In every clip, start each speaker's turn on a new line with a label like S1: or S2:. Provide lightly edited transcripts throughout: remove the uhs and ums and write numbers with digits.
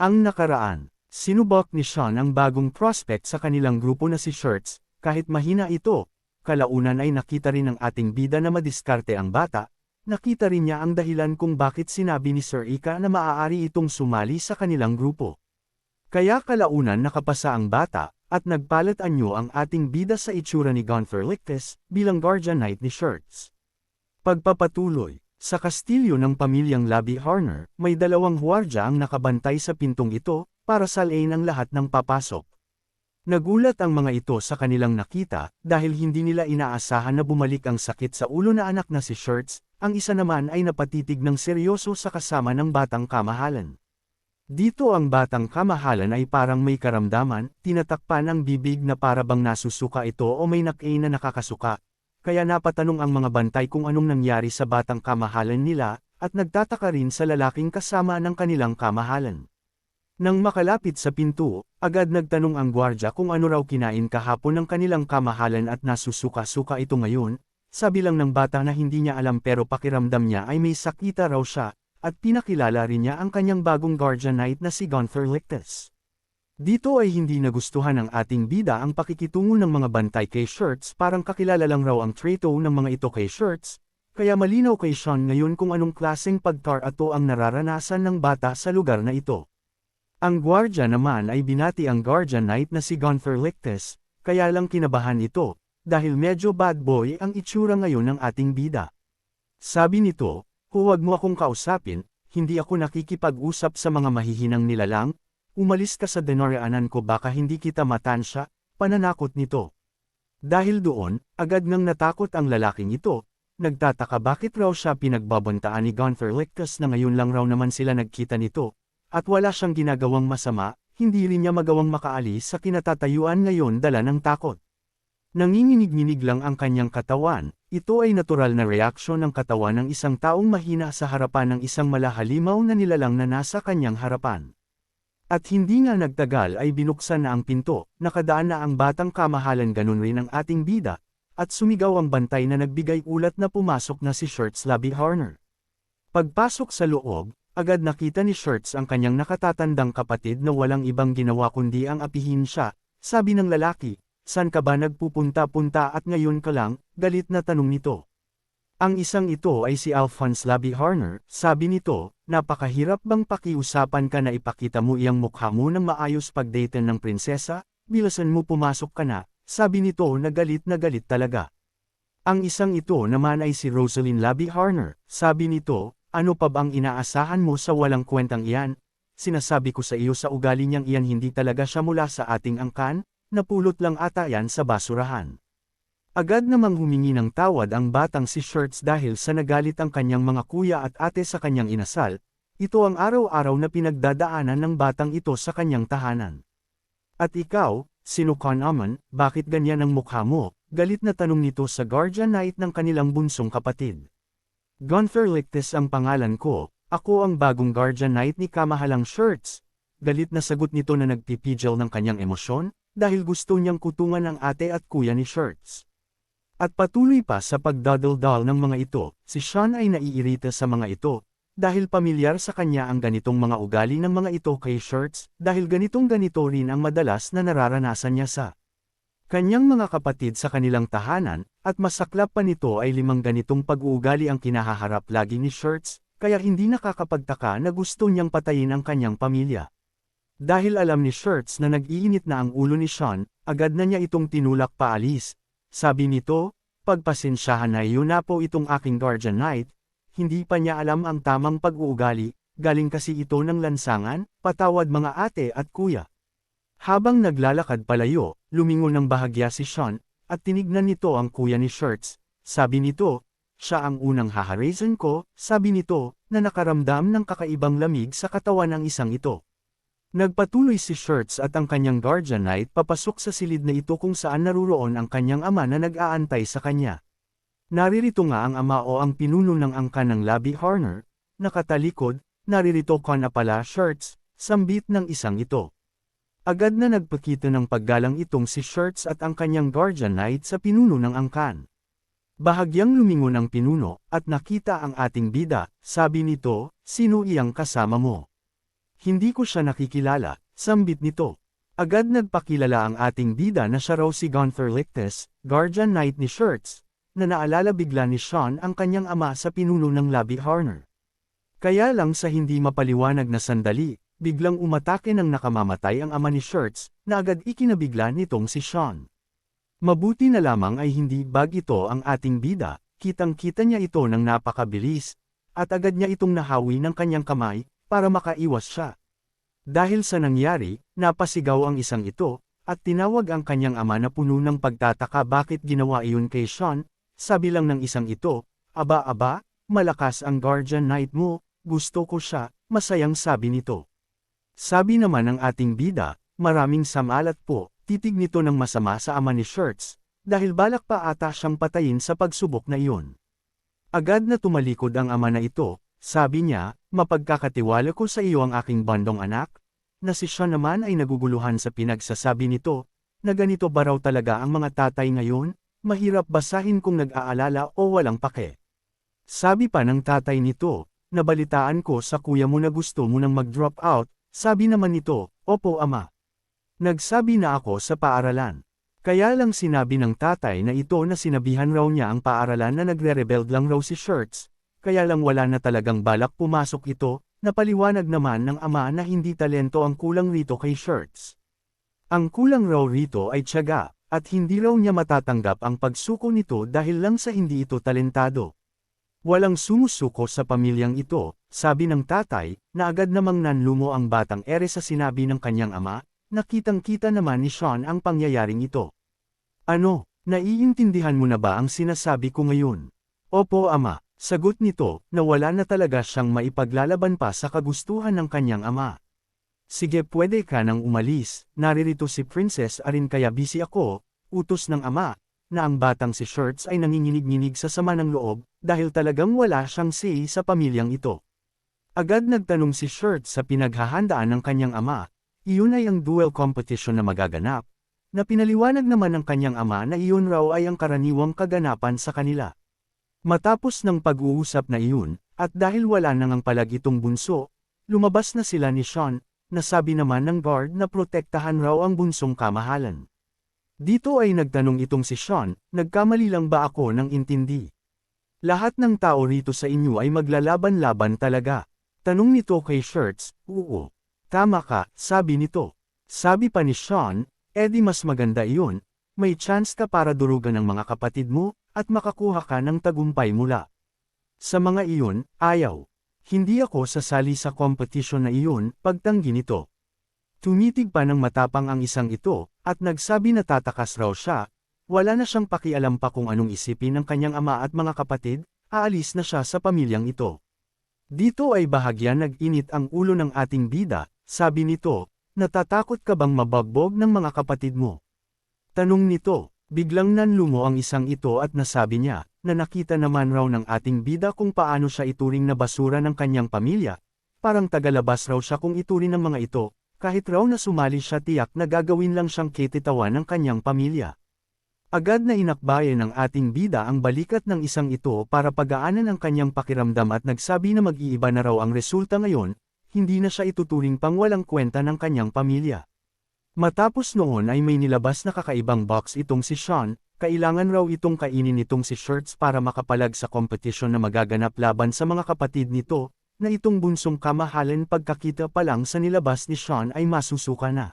S1: Ang nakaraan, sinubok ni Sean ang bagong prospect sa kanilang grupo na si Shirts, kahit mahina ito. Kalaunan ay nakita rin ng ating bida na madiskarte ang bata, nakita rin niya ang dahilan kung bakit sinabi ni Sir Ika na maaari itong sumali sa kanilang grupo. Kaya kalaunan nakapasa ang bata, at nagpalat anyo ang ating bida sa itsura ni Gunther Lictus, bilang guardian knight ni Shirts. Pagpapatuloy, sa kastilyo ng pamilyang Labi Horner, may dalawang huwardya ang nakabantay sa pintong ito, para salain ang lahat ng papasok. Nagulat ang mga ito sa kanilang nakita, dahil hindi nila inaasahan na bumalik ang sakit sa ulo na anak na si Shirts, ang isa naman ay napatitig ng seryoso sa kasama ng batang kamahalan. Dito ang batang kamahalan ay parang may karamdaman, tinatakpan ang bibig na para bang nasusuka ito o may nakay na nakakasuka. Kaya napatanong ang mga bantay kung anong nangyari sa batang kamahalan nila, at nagtataka rin sa lalaking kasama ng kanilang kamahalan. Nang makalapit sa pinto, agad nagtanong ang gwardya kung ano raw kinain kahapon ng kanilang kamahalan at nasusuka-suka ito ngayon. Sabi lang ng bata na hindi niya alam pero pakiramdam niya ay may sakita raw siya, at pinakilala rin niya ang kanyang bagong guardian knight na si Gunther Lictus. Dito ay hindi nagustuhan ng ating bida ang pakikitungo ng mga bantay kay Shirts, parang kakilala lang raw ang treto ng mga ito kay Shirts, kaya malinaw kay Sean ngayon kung anong klaseng pagtar-ato ang nararanasan ng bata sa lugar na ito. Ang gwardya naman ay binati ang guardian knight na si Gunther Lictus, kaya lang kinabahan ito, dahil medyo bad boy ang itsura ngayon ng ating bida. Sabi nito, huwag mo akong kausapin, hindi ako nakikipag-usap sa mga mahihinang nilalang. Umalis ka sa dinorianan ko baka hindi kita matansya, pananakot nito. Dahil doon, agad ngang natakot ang lalaking ito, nagtataka bakit raw siya pinagbabantaan ni Gunther Lictus na ngayon lang raw naman sila nagkita nito, at wala siyang ginagawang masama, hindi rin niya magawang makaalis sa kinatatayuan ngayon dala ng takot. Nanginginig-nginig lang ang kanyang katawan, ito ay natural na reaksyon ng katawan ng isang taong mahina sa harapan ng isang malahalimaw na nilalang na nasa kanyang harapan. At hindi nga nagtagal ay binuksan na ang pinto, nakadaan na ang batang kamahalan ganun rin ang ating bida, at sumigaw ang bantay na nagbigay ulat na pumasok na si Shirts Labi Horner. Pagpasok sa loob, agad nakita ni Shirts ang kanyang nakatatandang kapatid na walang ibang ginawa kundi ang apihin siya, sabi ng lalaki, saan ka ba nagpupunta-punta at ngayon ka lang, galit na tanong nito. Ang isang ito ay si Alphonse Labi Horner, sabi nito, napakahirap bang pakiusapan ka na ipakita mo iyang mukha mo ng maayos pagdaten ng prinsesa, bilasan mo pumasok ka na, sabi nito na galit talaga. Ang isang ito naman ay si Rosalind Labi Horner, sabi nito, ano pa bang inaasahan mo sa walang kwentang iyan? Sinasabi ko sa iyo sa ugali niyang iyan hindi talaga siya mula sa ating angkan, napulot lang ata yan sa basurahan. Agad namang humingi ng tawad ang batang si Shirts dahil sa nagalit ang kanyang mga kuya at ate sa kanyang inasal, ito ang araw-araw na pinagdadaanan ng batang ito sa kanyang tahanan. At ikaw, sino ka naman, bakit ganyan ang mukha mo? Galit na tanong nito sa guardian knight ng kanilang bunsong kapatid. Gunther Lictus ang pangalan ko, ako ang bagong guardian knight ni kamahalang Shirts. Galit na sagot nito na nagpipigil ng kanyang emosyon, dahil gusto niyang kutungan ang ate at kuya ni Shirts. At patuloy pa sa pagdadaldal ng mga ito, si Sean ay naiirita sa mga ito, dahil pamilyar sa kanya ang ganitong mga ugali ng mga ito kay Shirts, dahil ganitong-ganito rin ang madalas na nararanasan niya sa kanyang mga kapatid sa kanilang tahanan, at masaklap pa nito ay 5 ganitong pag-uugali ang kinahaharap lagi ni Shirts, kaya hindi nakakapagtaka na gusto niyang patayin ang kanyang pamilya. Dahil alam ni Shirts na nag-iinit na ang ulo ni Sean, agad na niya itong tinulak paalis. Sabi nito, pagpasensyahan na yun na po itong aking guardian knight, hindi pa niya alam ang tamang pag-uugali, galing kasi ito ng lansangan, patawad mga ate at kuya. Habang naglalakad palayo, lumingon ng bahagya si Sean, at tinignan nito ang kuya ni Shirts, sabi nito, siya ang unang haharesan ko, sabi nito, na nakaramdam ng kakaibang lamig sa katawan ng isang ito. Nagpatuloy si Shirts at ang kanyang guardian knight papasok sa silid na ito kung saan naruroon ang kanyang ama na nag-aantay sa kanya. Naririto nga ang ama o ang pinuno ng angkan ng Labi Horner, nakatalikod, naririto ka na pala Shirts, sambit ng isang ito. Agad na nagpakita ng paggalang itong si Shirts at ang kanyang guardian knight sa pinuno ng angkan. Bahagyang lumingon ang pinuno, at nakita ang ating bida, sabi nito, sino iyang kasama mo? Hindi ko siya nakikilala, sambit nito. Agad nagpakilala ang ating bida na siya raw si Gunther Lichtes, guardian knight ni Schurz, na naalala bigla ni Sean ang kanyang ama sa pinuno ng Lobby Horner. Kaya lang sa hindi mapaliwanag na sandali, biglang umatake ng nakamamatay ang ama ni Schurz, na agad ikinabigla nitong si Sean. Mabuti na lamang ay hindi bag ito ang ating bida, kitang-kita niya ito ng napakabilis, at agad niya itong nahawi ng kanyang kamay, para makaiwas siya. Dahil sa nangyari, napasigaw ang isang ito, at tinawag ang kanyang ama na puno ng pagtataka bakit ginawa iyon kay Sean. Sabi lang ng isang ito, "Aba, malakas ang guardian knight mo, gusto ko siya," masayang sabi nito. Sabi naman ng ating bida, "Maraming samalat po," titig nito ng masama sa ama ni Schurz, dahil balak pa ata siyang patayin sa pagsubok na iyon. Agad na tumalikod ang ama na ito, sabi niya, "Mapagkakatiwala ko sa iyo ang aking bandong anak," na si Sean naman ay naguguluhan sa pinagsasabi nito, na ganito ba raw talaga ang mga tatay ngayon, mahirap basahin kung nag-aalala o walang pake. Sabi pa ng tatay nito, "Nabalitaan ko sa kuya mo na gusto mo nang mag-drop out," sabi naman nito, "Opo ama. Nagsabi na ako sa paaralan." Kaya lang sinabi ng tatay na ito na sinabihan raw niya ang paaralan na nagre-rebelde lang raw si Schurz, kaya lang wala na talagang balak pumasok ito, napaliwanag naman ng ama na hindi talento ang kulang rito kay Schurz. Ang kulang raw rito ay tiyaga, at hindi raw niya matatanggap ang pagsuko nito dahil lang sa hindi ito talentado. Walang sumusuko sa pamilyang ito, sabi ng tatay, na agad namang nanlumo ang batang ere sa sinabi ng kanyang ama. Nakitang-kita naman ni Sean ang pangyayaring ito. "Ano, naiintindihan mo na ba ang sinasabi ko ngayon?" "Opo ama," sagot nito, na wala na talaga siyang maipaglalaban pa sa kagustuhan ng kanyang ama. "Sige, pwede ka nang umalis, naririto si Princess Arin kaya busy ako," utos ng ama, na ang batang si Schurz ay nanginginig-nginig sa sama ng loob, dahil talagang wala siyang say sa pamilyang ito. Agad nagtanong si Schurz sa pinaghahandaan ng kanyang ama. Iyon ay ang duel competition na magaganap, na pinaliwanag naman ng kanyang ama na iyon raw ay ang karaniwang kaganapan sa kanila. Matapos ng pag-uusap na iyon, at dahil wala nang ang palag itong bunso, lumabas na sila ni Sean, na sabi naman ng guard na protektahan raw ang bunsong kamahalan. Dito ay nagtanong itong si Sean, "Nagkamali lang ba ako ng intindi? Lahat ng tao rito sa inyo ay maglalaban-laban talaga?" Tanong nito kay Schurz. "Oo. Tama ka," sabi nito. Sabi pa ni Sean, "Edi mas maganda iyon, may chance ka para durugan ng mga kapatid mo, at makakuha ka ng tagumpay mula sa mga iyon, ayaw. Hindi ako sasali sa competition na iyon," pagtanggi nito. Tumitig pa ng matapang ang isang ito, at nagsabi na tatakas raw siya, wala na siyang pakialam pa kung anong isipin ng kanyang ama at mga kapatid, aalis na siya sa pamilyang ito. Dito ay bahagya nag-init ang ulo ng ating bida. Sabi nito, "Natatakot ka bang mabagbog ng mga kapatid mo?" Tanong nito, biglang nanlumo ang isang ito at nasabi niya, na nakita naman raw ng ating bida kung paano siya ituring na basura ng kanyang pamilya, parang tagalabas raw siya kung ituring ng mga ito, kahit raw na sumali siya tiyak na gagawin lang siyang ketitawan ng kanyang pamilya. Agad na inakbayan ng ating bida ang balikat ng isang ito para pagaanan ang kanyang pakiramdam at nagsabi na mag-iiba na raw ang resulta ngayon, hindi na siya ituturing pang walang kwenta ng kanyang pamilya. Matapos noon ay may nilabas na kakaibang box itong si Sean, kailangan raw itong kainin itong si Schurz para makapalag sa kompetisyon na magaganap laban sa mga kapatid nito, na itong bunsong kamahalan pagkakita pa lang sa nilabas ni Sean ay masusuka na.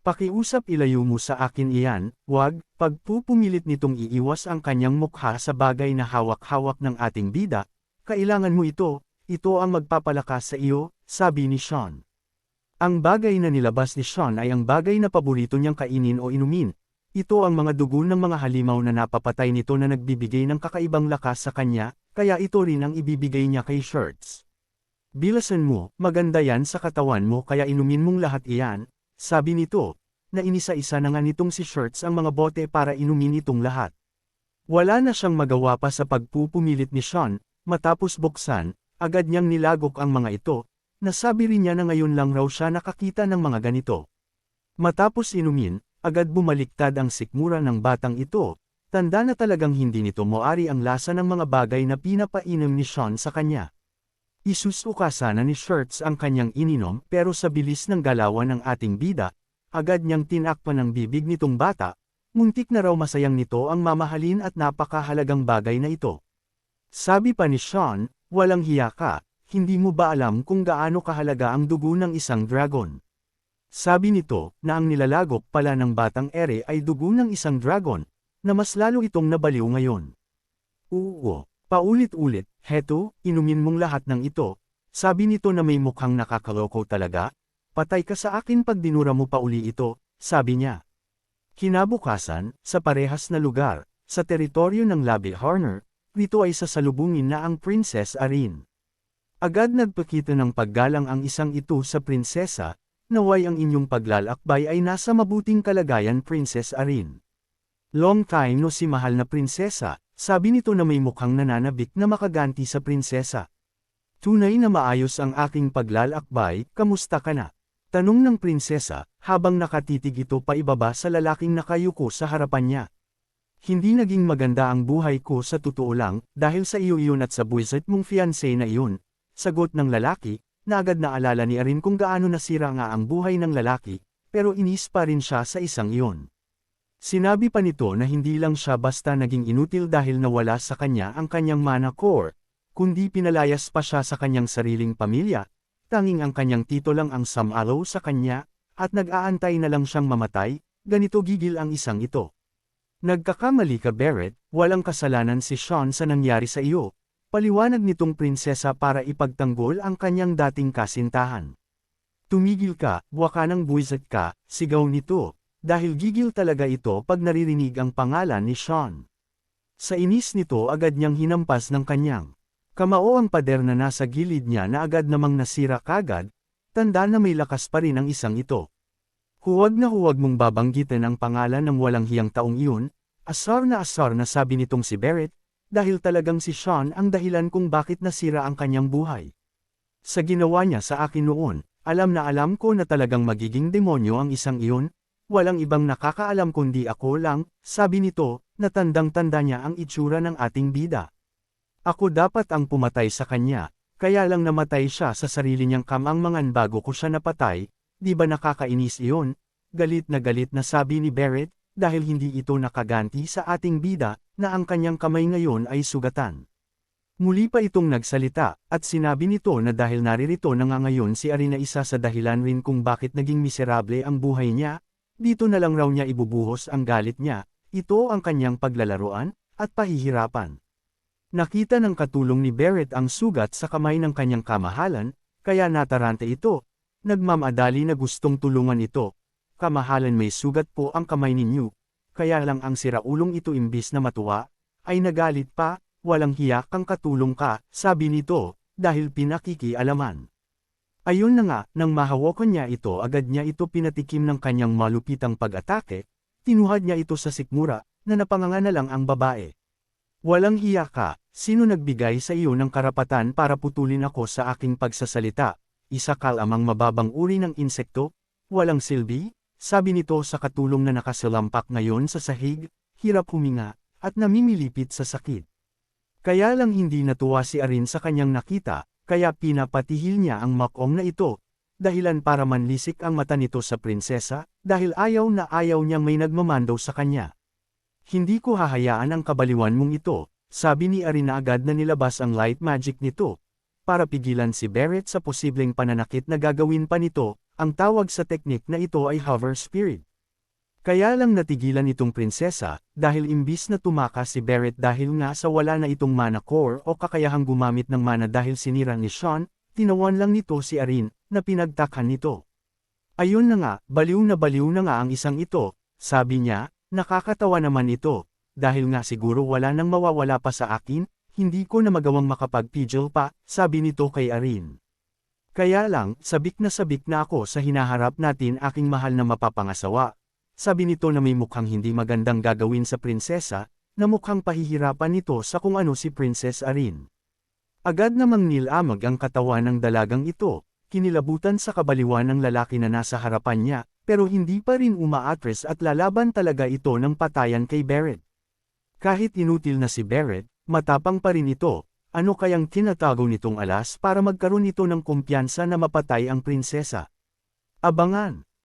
S1: "Pakiusap ilayo mo sa akin iyan, wag," pagpupumilit nitong iiwas ang kanyang mukha sa bagay na hawak-hawak ng ating bida, "Kailangan mo ito ang magpapalakas sa iyo," sabi ni Sean. Ang bagay na nilabas ni Sean ay ang bagay na paborito niyang kainin o inumin. Ito ang mga dugo ng mga halimaw na napapatay nito na nagbibigay ng kakaibang lakas sa kanya, kaya ito rin ang ibibigay niya kay Schurz. "Bilasan mo, maganda yan sa katawan mo kaya inumin mong lahat iyan," sabi nito, na inisa-isa na nga nitong si Schurz ang mga bote para inumin itong lahat. Wala na siyang magawa pa sa pagpupumilit ni Sean, matapos buksan, agad niyang nilagok ang mga ito, nasabi rin niya na ngayon lang raw siya nakakita ng mga ganito. Matapos inumin, agad bumaliktad ang sikmura ng batang ito, tanda na talagang hindi nito moari ang lasa ng mga bagay na pinapainom ni Sean sa kanya. Isusuka sana ni Shirts ang kanyang ininom pero sa bilis ng galawan ng ating bida, agad niyang tinakpan ng bibig nitong bata, muntik na raw masayang nito ang mamahalin at napakahalagang bagay na ito. Sabi pa ni Sean, walang hiya ka, hindi mo ba alam kung gaano kahalaga ang dugo ng isang dragon? Sabi nito, na ang nilalagok pala ng batang ere ay dugo ng isang dragon, na mas lalo itong nabaliw ngayon. Oo, paulit-ulit, heto, inumin mong lahat ng ito, sabi nito na may mukhang nakakaloko talaga, patay ka sa akin pag dinura mo pa uli ito, sabi niya. Kinabukasan, sa parehas na lugar, sa teritoryo ng Labi Horner, rito ay sasalubungin na ang Princess Arin. Agad nagpakita ng paggalang ang isang ito sa prinsesa, naway ang inyong paglalakbay ay nasa mabuting kalagayan Princess Arin. Long time no si mahal na prinsesa, sabi nito na may mukhang nananabik na makaganti sa prinsesa. Tunay na maayos ang aking paglalakbay, kamusta ka na? Tanong ng prinsesa, habang nakatitig ito pa ibaba sa lalaking nakayuko sa harapan niya. Hindi naging maganda ang buhay ko sa totoo lang, dahil sa iyo iyon at sa buwisit mong fiancé na iyon. Sagot ng lalaki, na agad naalala ni Arin kung gaano nasira nga ang buhay ng lalaki, pero inis pa rin siya sa isang iyon. Sinabi pa nito na hindi lang siya basta naging inutil dahil nawala sa kanya ang kanyang mana core, kundi pinalayas pa siya sa kanyang sariling pamilya, tanging ang kanyang tito lang ang sumalaw sa kanya, at nag-aantay na lang siyang mamatay, ganito gigil ang isang ito. Nagkakamali ka Barrett, walang kasalanan si Sean sa nangyari sa iyo, paliwanag nitong prinsesa para ipagtanggol ang kanyang dating kasintahan. Tumigil ka, buwaka ng buwisit ka, sigaw nito, dahil gigil talaga ito pag naririnig ang pangalan ni Sean. Sa inis nito agad niyang hinampas ng kanyang kamao ang pader na nasa gilid niya na agad namang nasira kagad, tanda na may lakas pa rin ang isang ito. Huwag mong babanggitin ang pangalan ng walang hiyang taong iyon, asar na sabi nitong si Barrett, dahil talagang si Sean ang dahilan kung bakit nasira ang kanyang buhay. Sa ginawa niya sa akin noon, alam na alam ko na talagang magiging demonyo ang isang iyon, walang ibang nakakaalam kundi ako lang, sabi nito, na tandang-tanda niya ang itsura ng ating bida. Ako dapat ang pumatay sa kanya, kaya lang namatay siya sa sarili niyang kamangmangan bago ko siya napatay. Di ba nakakainis iyon? Galit na sabi ni Barrett, dahil hindi ito nakaganti sa ating bida, na ang kanyang kamay ngayon ay sugatan. Muli pa itong nagsalita, at sinabi nito na dahil naririto na nga ngayon si Arin na isa sa dahilan rin kung bakit naging miserable ang buhay niya, dito na lang raw niya ibubuhos ang galit niya, ito ang kanyang paglalaruan, at pahihirapan. Nakita ng katulong ni Barrett ang sugat sa kamay ng kanyang kamahalan, kaya natarante ito. Nagmamadali na gustong tulungan ito. Kamahalan may sugat po ang kamay ninyo. Kaya lang ang siraulong ito imbis na matuwa, ay nagalit pa, walang hiya kang katulong ka, sabi nito, dahil pinakikialaman. Ayun na nga, nang mahawakan niya ito agad niya ito pinatikim ng kanyang malupitang pag-atake, tinuhad niya ito sa sikmura, na napanganga na lang ang babae. Walang hiya ka, sino nagbigay sa iyo ng karapatan para putulin ako sa aking pagsasalita? Isa ka amang mababang uri ng insekto, walang silbi, sabi nito sa katulong na nakasilampak ngayon sa sahig, hirap huminga, at namimilipit sa sakit. Kaya lang hindi natuwa si Arin sa kanyang nakita, kaya pinapatihil niya ang makong na ito, dahilan para manlisik ang mata nito sa prinsesa, dahil ayaw na ayaw niya may nagmamando sa kanya. Hindi ko hahayaan ang kabaliwan mong ito, sabi ni Arin na agad na nilabas ang light magic nito, para pigilan si Barrett sa posibleng pananakit na gagawin pa nito, ang tawag sa teknik na ito ay hover spirit. Kaya lang natigilan itong prinsesa, dahil imbis na tumakas si Barrett dahil nga sa wala na itong mana core o kakayahang gumamit ng mana dahil sinira ni Sean, tinawan lang nito si Arin, na pinagtakhan nito. Ayun na nga, baliw na nga ang isang ito, sabi niya, nakakatawa naman ito, dahil nga siguro wala nang mawawala pa sa akin, hindi ko na magawang makapag-pigil pa, sabi nito kay Arin. Kaya lang, sabik na ako sa hinaharap natin aking mahal na mapapangasawa. Sabi nito na may mukhang hindi magandang gagawin sa prinsesa, na mukhang pahihirapan nito sa kung ano si Princess Arin. Agad namang nilamag ang katawan ng dalagang ito, kinilabutan sa kabaliwan ng lalaki na nasa harapan niya, pero hindi pa rin umaatres at lalaban talaga ito ng patayan kay Barrett. Kahit inutil na si Barrett, matapang pa rin ito, Ano kayang tinatago nitong alas para magkaroon ito ng kumpiyansa na mapatay ang prinsesa? Abangan!